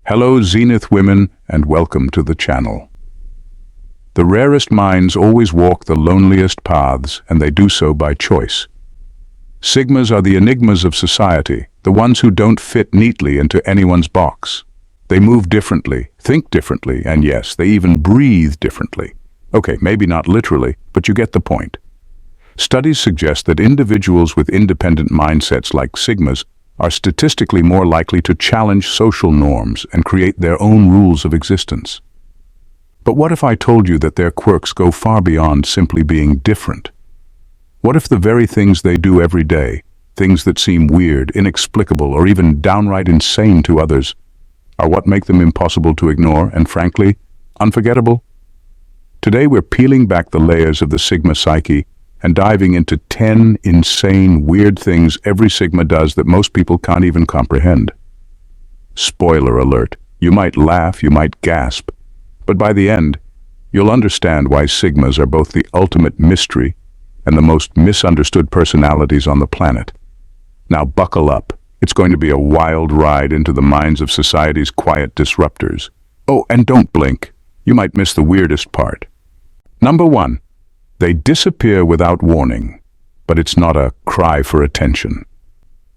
Hello Zenith women and welcome to the channel. The rarest minds always walk the loneliest paths, and they do so by choice. Sigmas are the enigmas of society, the ones who don't fit neatly into anyone's box. They move differently, think differently, and yes, they even breathe differently. Okay, maybe not literally, but you get the point. Studies suggest that individuals with independent mindsets like Sigmas are statistically more likely to challenge social norms and create their own rules of existence. But what if I told you that their quirks go far beyond simply being different? What if the very things they do every day, things that seem weird, inexplicable, or even downright insane to others, are what make them impossible to ignore and, frankly, unforgettable? Today we're peeling back the layers of the Sigma psyche and diving into 10 insane, weird things every Sigma does that most people can't even comprehend. Spoiler alert, you might laugh, you might gasp, but by the end, you'll understand why Sigmas are both the ultimate mystery and the most misunderstood personalities on the planet. Now buckle up. It's going to be a wild ride into the minds of society's quiet disruptors. Oh, and don't blink. You might miss the weirdest part. Number 1. They disappear without warning, but it's not a cry for attention.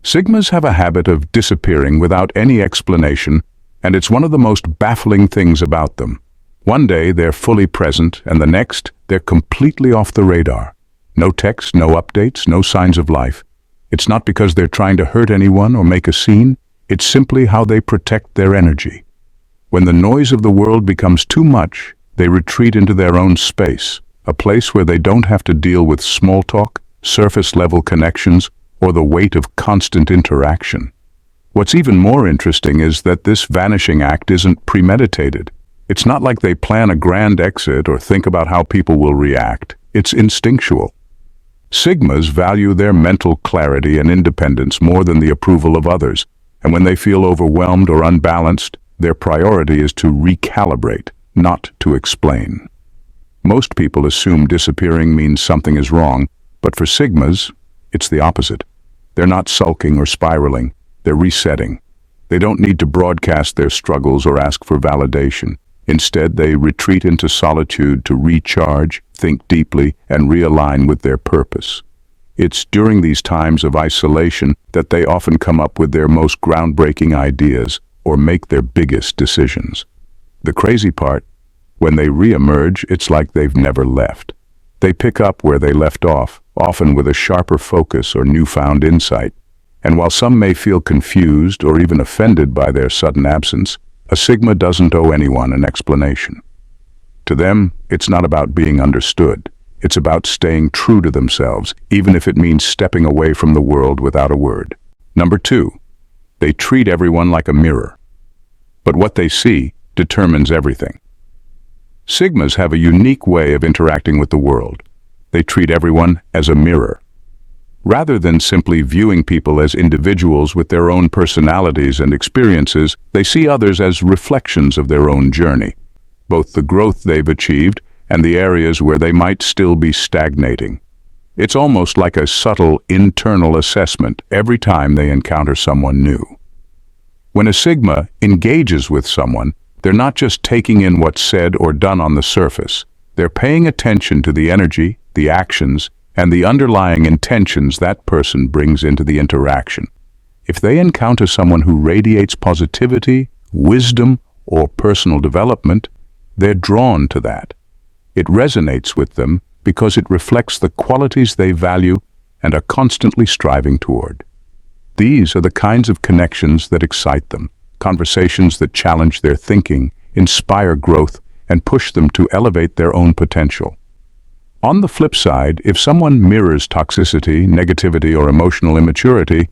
Sigmas have a habit of disappearing without any explanation, and it's one of the most baffling things about them. One day they're fully present, and the next they're completely off the radar. No text, no updates, no signs of life. It's not because they're trying to hurt anyone or make a scene, it's simply how they protect their energy. When the noise of the world becomes too much, they retreat into their own space, a place where they don't have to deal with small talk, surface-level connections, or the weight of constant interaction. What's even more interesting is that this vanishing act isn't premeditated. It's not like they plan a grand exit or think about how people will react. It's instinctual. Sigmas value their mental clarity and independence more than the approval of others, and when they feel overwhelmed or unbalanced, their priority is to recalibrate, not to explain. Most people assume disappearing means something is wrong, but for Sigmas, it's the opposite. They're not sulking or spiraling, they're resetting. They don't need to broadcast their struggles or ask for validation. Instead, they retreat into solitude to recharge, think deeply, and realign with their purpose. It's during these times of isolation that they often come up with their most groundbreaking ideas or make their biggest decisions. The crazy part, when they re-emerge, it's like they've never left. They pick up where they left off, often with a sharper focus or newfound insight. And while some may feel confused or even offended by their sudden absence, a Sigma doesn't owe anyone an explanation. To them, it's not about being understood. It's about staying true to themselves, even if it means stepping away from the world without a word. Number 2, they treat everyone like a mirror. But what they see determines everything. Sigmas have a unique way of interacting with the world. They treat everyone as a mirror. Rather than simply viewing people as individuals with their own personalities and experiences, they see others as reflections of their own journey, both the growth they've achieved and the areas where they might still be stagnating. It's almost like a subtle internal assessment every time they encounter someone new. When a Sigma engages with someone, they're not just taking in what's said or done on the surface. They're paying attention to the energy, the actions, and the underlying intentions that person brings into the interaction. If they encounter someone who radiates positivity, wisdom, or personal development, they're drawn to that. It resonates with them because it reflects the qualities they value and are constantly striving toward. These are the kinds of connections that excite them, conversations that challenge their thinking, inspire growth, and push them to elevate their own potential. On the flip side, if someone mirrors toxicity, negativity, or emotional immaturity,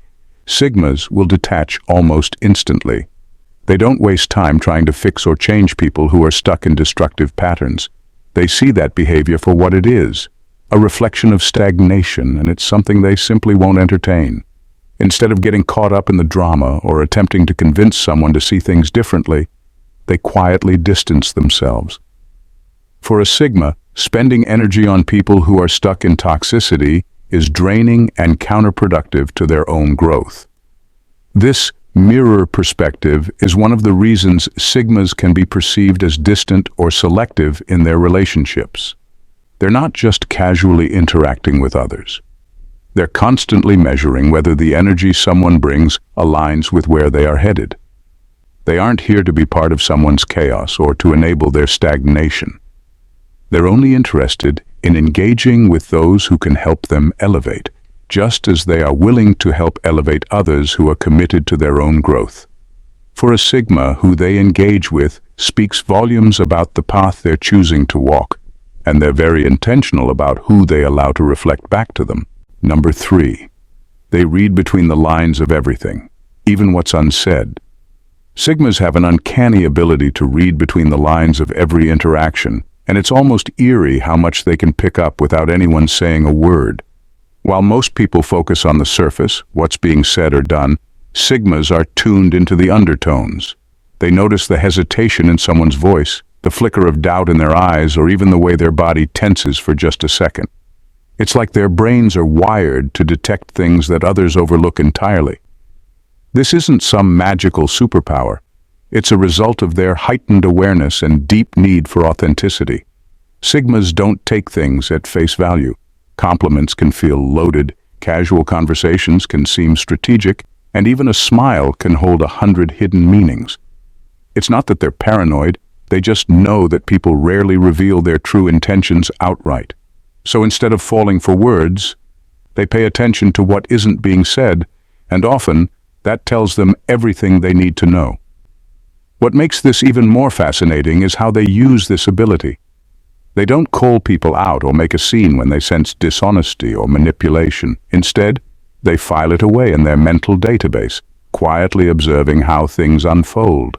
Sigmas will detach almost instantly. They don't waste time trying to fix or change people who are stuck in destructive patterns. They see that behavior for what it is, a reflection of stagnation, and it's something they simply won't entertain. Instead of getting caught up in the drama or attempting to convince someone to see things differently, they quietly distance themselves. For a Sigma, spending energy on people who are stuck in toxicity is draining and counterproductive to their own growth. This mirror perspective is one of the reasons Sigmas can be perceived as distant or selective in their relationships. They're not just casually interacting with others. They're constantly measuring whether the energy someone brings aligns with where they are headed. They aren't here to be part of someone's chaos or to enable their stagnation. They're only interested in engaging with those who can help them elevate, just as they are willing to help elevate others who are committed to their own growth. For a Sigma, who they engage with speaks volumes about the path they're choosing to walk, and they're very intentional about who they allow to reflect back to them. Number 3. They read between the lines of everything, even what's unsaid. Sigmas have an uncanny ability to read between the lines of every interaction, and it's almost eerie how much they can pick up without anyone saying a word. While most people focus on the surface, what's being said or done, Sigmas are tuned into the undertones. They notice the hesitation in someone's voice, the flicker of doubt in their eyes, or even the way their body tenses for just a second. It's like their brains are wired to detect things that others overlook entirely. This isn't some magical superpower. It's a result of their heightened awareness and deep need for authenticity. Sigmas don't take things at face value. Compliments can feel loaded, casual conversations can seem strategic, and even a smile can hold 100 hidden meanings. It's not that they're paranoid, they just know that people rarely reveal their true intentions outright. So instead of falling for words, they pay attention to what isn't being said, and often that tells them everything they need to know. What makes this even more fascinating is how they use this ability. They don't call people out or make a scene when they sense dishonesty or manipulation. Instead, they file it away in their mental database, quietly observing how things unfold.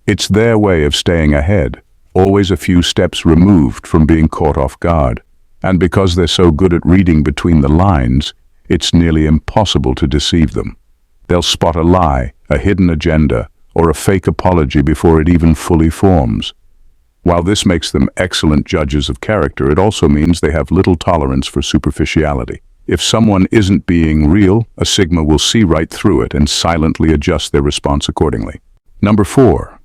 It's their way of staying ahead, always a few steps removed from being caught off guard. And because they're so good at reading between the lines, it's nearly impossible to deceive them. They'll spot a lie, a hidden agenda, or a fake apology before it even fully forms. While this makes them excellent judges of character, it also means they have little tolerance for superficiality. If someone isn't being real, a Sigma will see right through it and silently adjust their response accordingly. Number 4.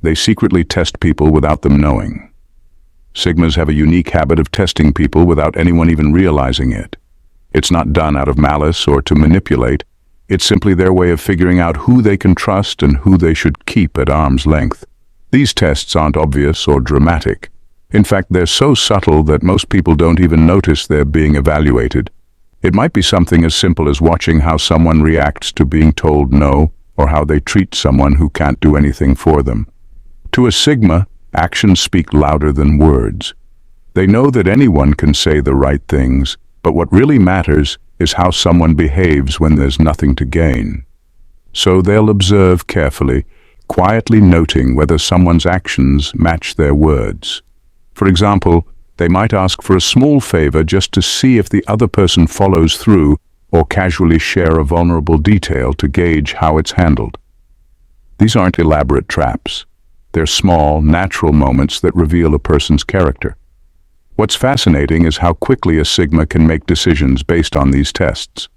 They secretly test people without them knowing. Sigmas have a unique habit of testing people without anyone even realizing it. It's not done out of malice or to manipulate. It's simply their way of figuring out who they can trust and who they should keep at arm's length. These tests aren't obvious or dramatic. In fact, they're so subtle that most people don't even notice they're being evaluated. It might be something as simple as watching how someone reacts to being told no, or how they treat someone who can't do anything for them. To a Sigma, actions speak louder than words. They know that anyone can say the right things, but what really matters is how someone behaves when there's nothing to gain. So they'll observe carefully, quietly noting whether someone's actions match their words. For example, they might ask for a small favor just to see if the other person follows through, or casually share a vulnerable detail to gauge how it's handled. These aren't elaborate traps. They're small, natural moments that reveal a person's character. What's fascinating is how quickly a Sigma can make decisions based on these tests.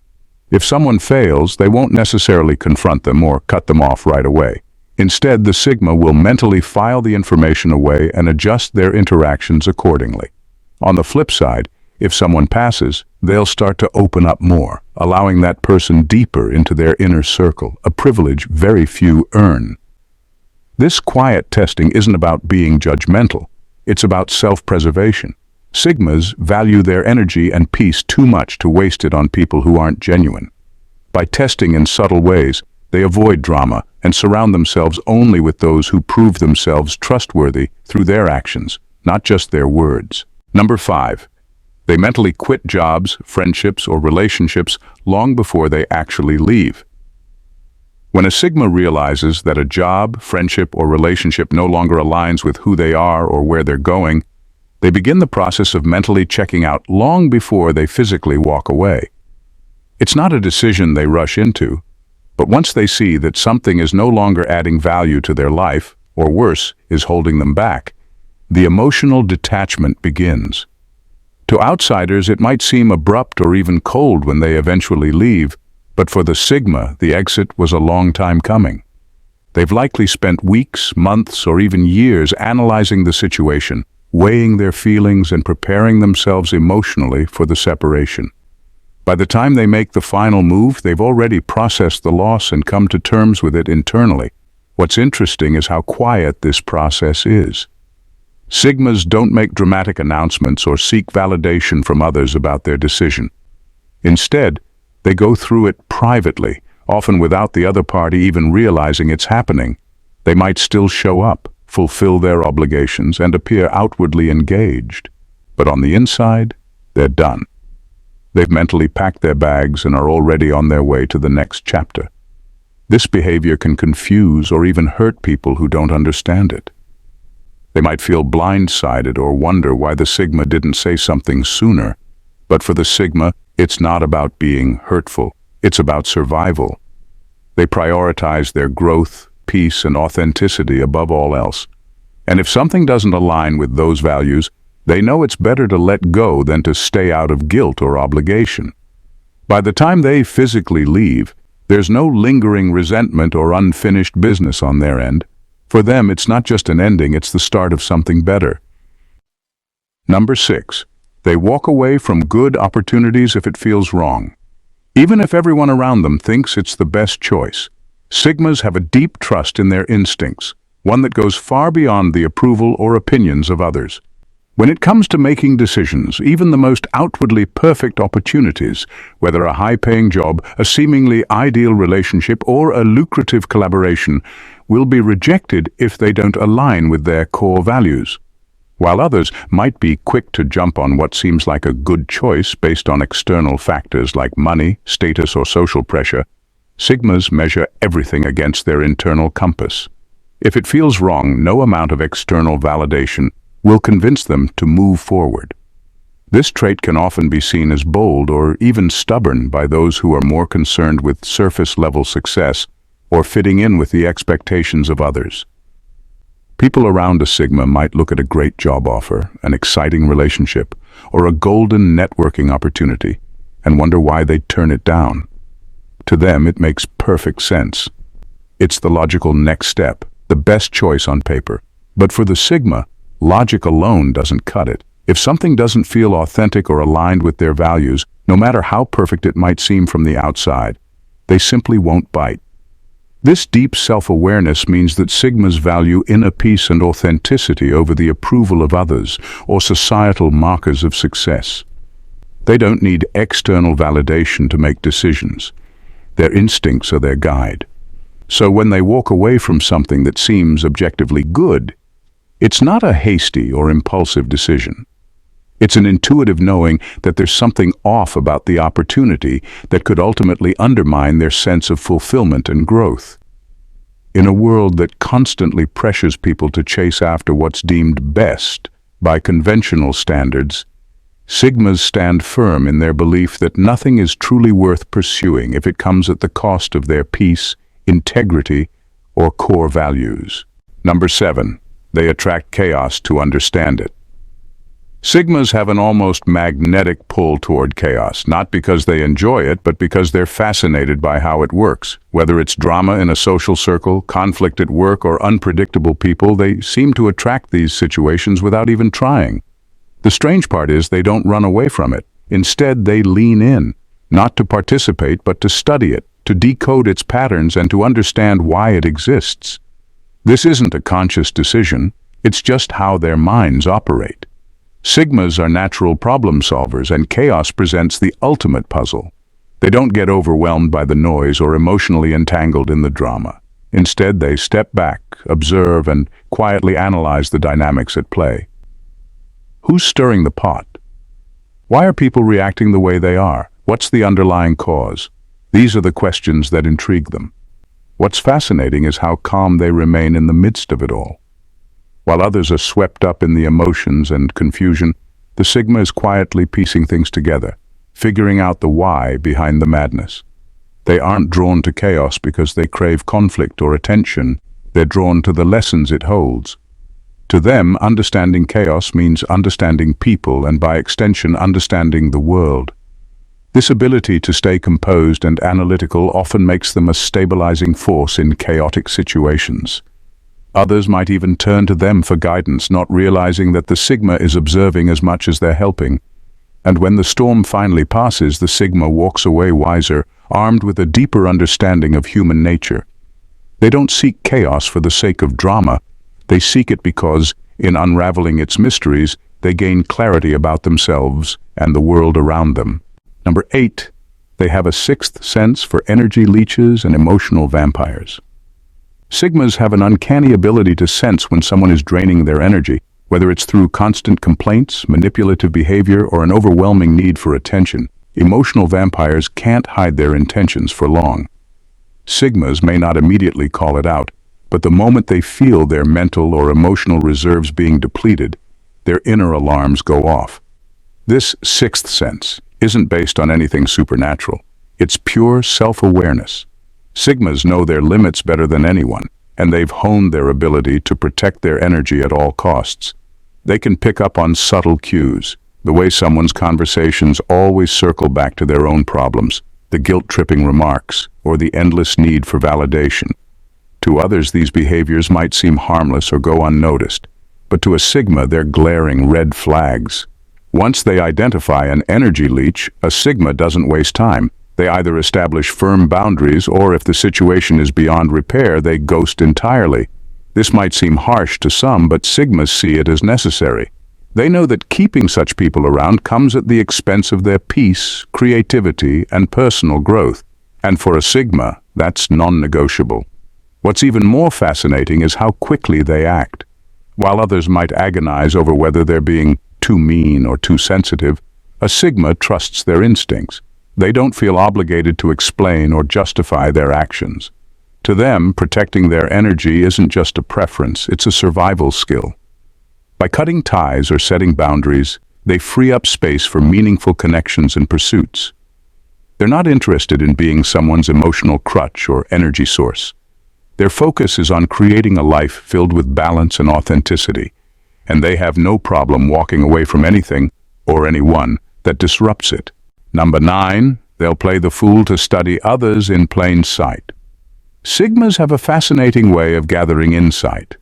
If someone fails, they won't necessarily confront them or cut them off right away. Instead, the Sigma will mentally file the information away and adjust their interactions accordingly. On the flip side, if someone passes, they'll start to open up more, allowing that person deeper into their inner circle, a privilege very few earn. This quiet testing isn't about being judgmental. It's about self-preservation. Sigmas value their energy and peace too much to waste it on people who aren't genuine. By testing in subtle ways, they avoid drama and surround themselves only with those who prove themselves trustworthy through their actions, not just their words. Number 5. They mentally quit jobs, friendships, or relationships long before they actually leave. When a Sigma realizes that a job, friendship, or relationship no longer aligns with who they are or where they're going, they begin the process of mentally checking out long before they physically walk away. It's not a decision they rush into, but once they see that something is no longer adding value to their life, or worse, is holding them back, the emotional detachment begins. To outsiders, it might seem abrupt or even cold when they eventually leave, But for the Sigma, the exit was a long time coming. They've likely spent weeks, months, or even years analyzing the situation, weighing their feelings and preparing themselves emotionally for the separation. By the time they make the final move, they've already processed the loss and come to terms with it internally. What's interesting is how quiet this process is. Sigmas don't make dramatic announcements or seek validation from others about their decision. Instead, they go through it privately, often without the other party even realizing it's happening. They might still show up, fulfill their obligations, and appear outwardly engaged. But on the inside, they're done. They've mentally packed their bags and are already on their way to the next chapter. This behavior can confuse or even hurt people who don't understand it. They might feel blindsided or wonder why the Sigma didn't say something sooner. But for the Sigma, it's not about being hurtful. It's about survival. They prioritize their growth, peace, and authenticity above all else. And if something doesn't align with those values, they know it's better to let go than to stay out of guilt or obligation. By the time they physically leave, there's no lingering resentment or unfinished business on their end. For them, it's not just an ending, it's the start of something better. Number 6. They walk away from good opportunities if it feels wrong. Even if everyone around them thinks it's the best choice, Sigmas have a deep trust in their instincts, one that goes far beyond the approval or opinions of others. When it comes to making decisions, even the most outwardly perfect opportunities, whether a high-paying job, a seemingly ideal relationship, or a lucrative collaboration, will be rejected if they don't align with their core values. While others might be quick to jump on what seems like a good choice based on external factors like money, status, or social pressure, Sigmas measure everything against their internal compass. If it feels wrong, no amount of external validation will convince them to move forward. This trait can often be seen as bold or even stubborn by those who are more concerned with surface-level success or fitting in with the expectations of others. People around a Sigma might look at a great job offer, an exciting relationship, or a golden networking opportunity and wonder why they'd turn it down. To them, it makes perfect sense. It's the logical next step, the best choice on paper. But for the Sigma, logic alone doesn't cut it. If something doesn't feel authentic or aligned with their values, no matter how perfect it might seem from the outside, they simply won't bite. This deep self-awareness means that Sigmas value inner peace and authenticity over the approval of others or societal markers of success. They don't need external validation to make decisions. Their instincts are their guide. So when they walk away from something that seems objectively good, it's not a hasty or impulsive decision. It's an intuitive knowing that there's something off about the opportunity that could ultimately undermine their sense of fulfillment and growth. In a world that constantly pressures people to chase after what's deemed best by conventional standards, Sigmas stand firm in their belief that nothing is truly worth pursuing if it comes at the cost of their peace, integrity, or core values. Number 7. They attract chaos to understand it. Sigmas have an almost magnetic pull toward chaos, not because they enjoy it, but because they're fascinated by how it works. Whether it's drama in a social circle, conflict at work, or unpredictable people, they seem to attract these situations without even trying. The strange part is they don't run away from it. Instead, they lean in, not to participate, but to study it, to decode its patterns, and to understand why it exists. This isn't a conscious decision, it's just how their minds operate. Sigmas are natural problem solvers, and chaos presents the ultimate puzzle. They don't get overwhelmed by the noise or emotionally entangled in the drama. Instead, they step back, observe, and quietly analyze the dynamics at play. Who's stirring the pot? Why are people reacting the way they are? What's the underlying cause? These are the questions that intrigue them. What's fascinating is how calm they remain in the midst of it all. While others are swept up in the emotions and confusion, the Sigma is quietly piecing things together, figuring out the why behind the madness. They aren't drawn to chaos because they crave conflict or attention. They're drawn to the lessons it holds. To them, understanding chaos means understanding people and, by extension, understanding the world. This ability to stay composed and analytical often makes them a stabilizing force in chaotic situations. Others might even turn to them for guidance, not realizing that the Sigma is observing as much as they're helping. And when the storm finally passes, the Sigma walks away wiser, armed with a deeper understanding of human nature. They don't seek chaos for the sake of drama. They seek it because, in unraveling its mysteries, they gain clarity about themselves and the world around them. Number 8, they have a sixth sense for energy leeches and emotional vampires. Sigmas have an uncanny ability to sense when someone is draining their energy, whether it's through constant complaints, manipulative behavior, or an overwhelming need for attention. Emotional vampires can't hide their intentions for long. Sigmas may not immediately call it out, but the moment they feel their mental or emotional reserves being depleted, their inner alarms go off. This sixth sense isn't based on anything supernatural. It's pure self-awareness. Sigmas know their limits better than anyone, and they've honed their ability to protect their energy at all costs. They can pick up on subtle cues, the way someone's conversations always circle back to their own problems, the guilt-tripping remarks, or the endless need for validation. To others, these behaviors might seem harmless or go unnoticed, but to a Sigma, they're glaring red flags. Once they identify an energy leech, a Sigma doesn't waste time. They either establish firm boundaries, or if the situation is beyond repair, they ghost entirely. This might seem harsh to some, but Sigmas see it as necessary. They know that keeping such people around comes at the expense of their peace, creativity, and personal growth. And for a Sigma, that's non-negotiable. What's even more fascinating is how quickly they act. While others might agonize over whether they're being too mean or too sensitive, a Sigma trusts their instincts. They don't feel obligated to explain or justify their actions. To them, protecting their energy isn't just a preference, it's a survival skill. By cutting ties or setting boundaries, they free up space for meaningful connections and pursuits. They're not interested in being someone's emotional crutch or energy source. Their focus is on creating a life filled with balance and authenticity, and they have no problem walking away from anything or anyone that disrupts it. Number 9, they'll play the fool to study others in plain sight. Sigmas have a fascinating way of gathering insight.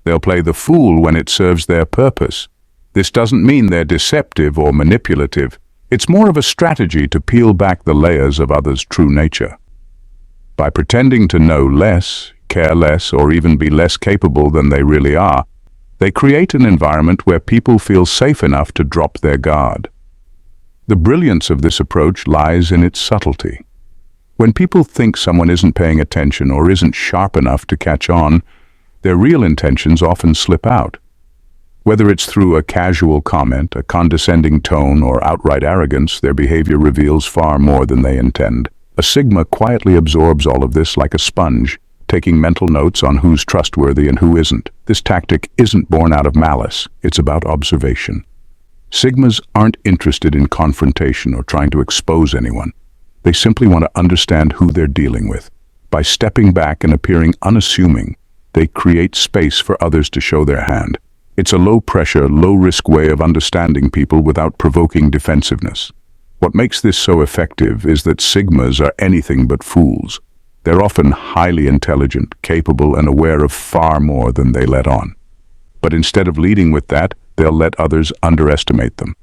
They'll play the fool when it serves their purpose. This doesn't mean they're deceptive or manipulative. It's more of a strategy to peel back the layers of others' true nature. By pretending to know less, care less, or even be less capable than they really are, they create an environment where people feel safe enough to drop their guard. The brilliance of this approach lies in its subtlety. When people think someone isn't paying attention or isn't sharp enough to catch on, their real intentions often slip out. Whether it's through a casual comment, a condescending tone, or outright arrogance, their behavior reveals far more than they intend. A Sigma quietly absorbs all of this like a sponge, taking mental notes on who's trustworthy and who isn't. This tactic isn't born out of malice, it's about observation. Sigmas aren't interested in confrontation or trying to expose anyone. They simply want to understand who they're dealing with. By stepping back and appearing unassuming, they create space for others to show their hand. It's a low-pressure, low-risk way of understanding people without provoking defensiveness. What makes this so effective is that Sigmas are anything but fools. They're often highly intelligent, capable, and aware of far more than they let on. But instead of leading with that, they'll let others underestimate them.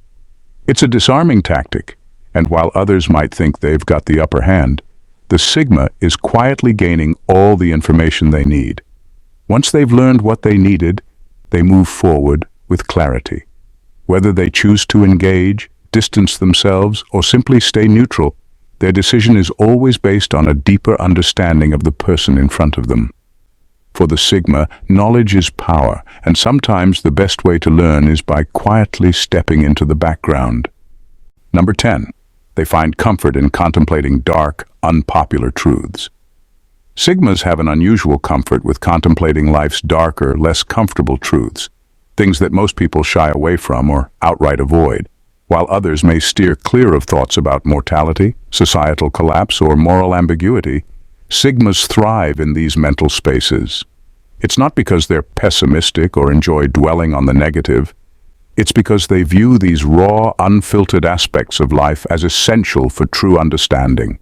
It's a disarming tactic, and while others might think they've got the upper hand, the Sigma is quietly gaining all the information they need. Once they've learned what they needed, they move forward with clarity. Whether they choose to engage, distance themselves, or simply stay neutral, their decision is always based on a deeper understanding of the person in front of them. For the Sigma, knowledge is power, and sometimes the best way to learn is by quietly stepping into the background. Number 10. They find comfort in contemplating dark, unpopular truths. Sigmas have an unusual comfort with contemplating life's darker, less comfortable truths, things that most people shy away from or outright avoid, while others may steer clear of thoughts about mortality, societal collapse, or moral ambiguity. Sigmas thrive in these mental spaces. It's not because they're pessimistic or enjoy dwelling on the negative. It's because they view these raw, unfiltered aspects of life as essential for true understanding.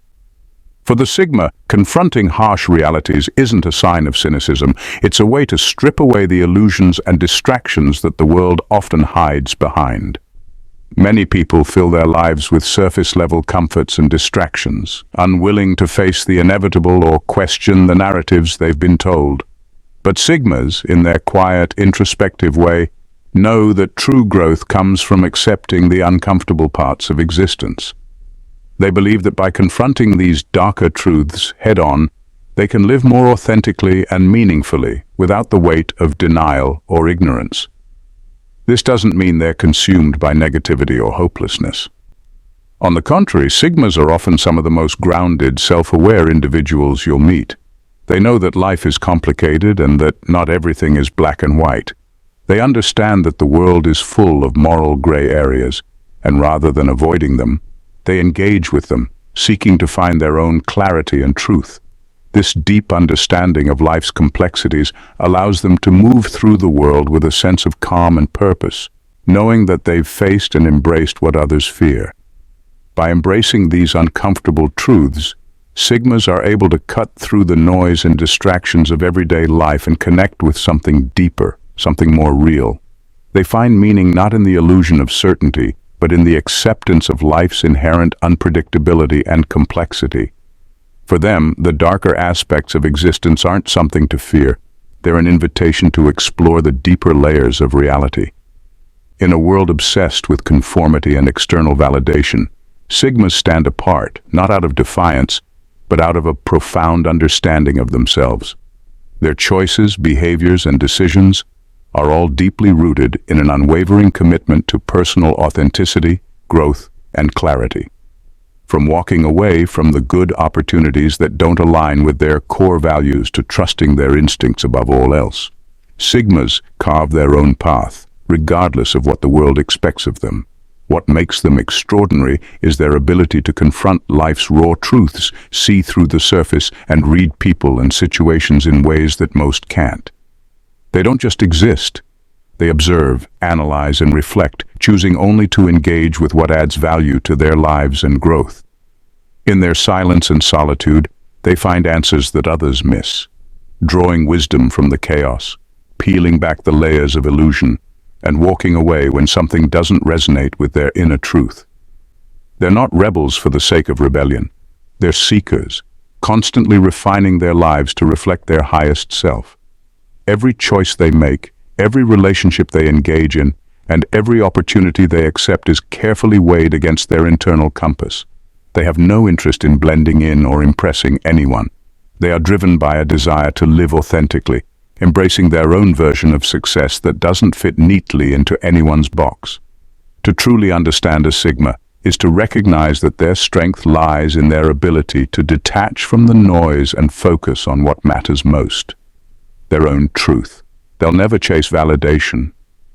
For the Sigma, confronting harsh realities isn't a sign of cynicism. It's a way to strip away the illusions and distractions that the world often hides behind. Many people fill their lives with surface-level comforts and distractions, unwilling to face the inevitable or question the narratives they've been told. But Sigmas, in their quiet, introspective way, know that true growth comes from accepting the uncomfortable parts of existence. They believe that by confronting these darker truths head-on, they can live more authentically and meaningfully without the weight of denial or ignorance. This doesn't mean they're consumed by negativity or hopelessness. On the contrary, Sigmas are often some of the most grounded, self-aware individuals you'll meet. They know that life is complicated and that not everything is black and white. They understand that the world is full of moral gray areas, and rather than avoiding them, they engage with them, seeking to find their own clarity and truth. This deep understanding of life's complexities allows them to move through the world with a sense of calm and purpose, knowing that they've faced and embraced what others fear. By embracing these uncomfortable truths, Sigmas are able to cut through the noise and distractions of everyday life and connect with something deeper, something more real. They find meaning not in the illusion of certainty, but in the acceptance of life's inherent unpredictability and complexity. For them, the darker aspects of existence aren't something to fear. They're an invitation to explore the deeper layers of reality. In a world obsessed with conformity and external validation, Sigmas stand apart, not out of defiance, but out of a profound understanding of themselves. Their choices, behaviors, and decisions are all deeply rooted in an unwavering commitment to personal authenticity, growth, and clarity. From walking away from the good opportunities that don't align with their core values to trusting their instincts above all else, Sigmas carve their own path, regardless of what the world expects of them. What makes them extraordinary is their ability to confront life's raw truths, see through the surface, and read people and situations in ways that most can't. They don't just exist. They observe, analyze, and reflect, choosing only to engage with what adds value to their lives and growth. In their silence and solitude, they find answers that others miss, drawing wisdom from the chaos, peeling back the layers of illusion, and walking away when something doesn't resonate with their inner truth. They're not rebels for the sake of rebellion. They're seekers, constantly refining their lives to reflect their highest self. Every choice they make, every relationship they engage in, and every opportunity they accept is carefully weighed against their internal compass. They have no interest in blending in or impressing anyone. They are driven by a desire to live authentically, embracing their own version of success that doesn't fit neatly into anyone's box. To truly understand a Sigma is to recognize that their strength lies in their ability to detach from the noise and focus on what matters most: their own truth. They'll never chase validation.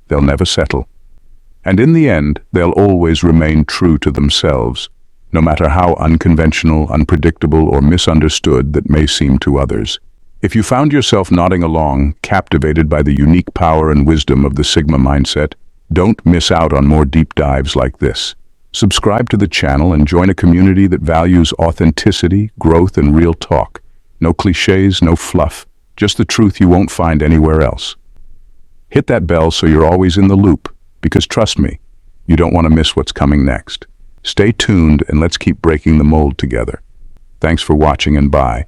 They'll never settle. And in the end, they'll always remain true to themselves, no matter how unconventional, unpredictable, or misunderstood that may seem to others. If you found yourself nodding along, captivated by the unique power and wisdom of the Sigma mindset, don't miss out on more deep dives like this. Subscribe to the channel and join a community that values authenticity, growth, and real talk. No cliches, no fluff, just the truth you won't find anywhere else. Hit that bell so you're always in the loop, because trust me, you don't want to miss what's coming next. Stay tuned and let's keep breaking the mold together. Thanks for watching and bye.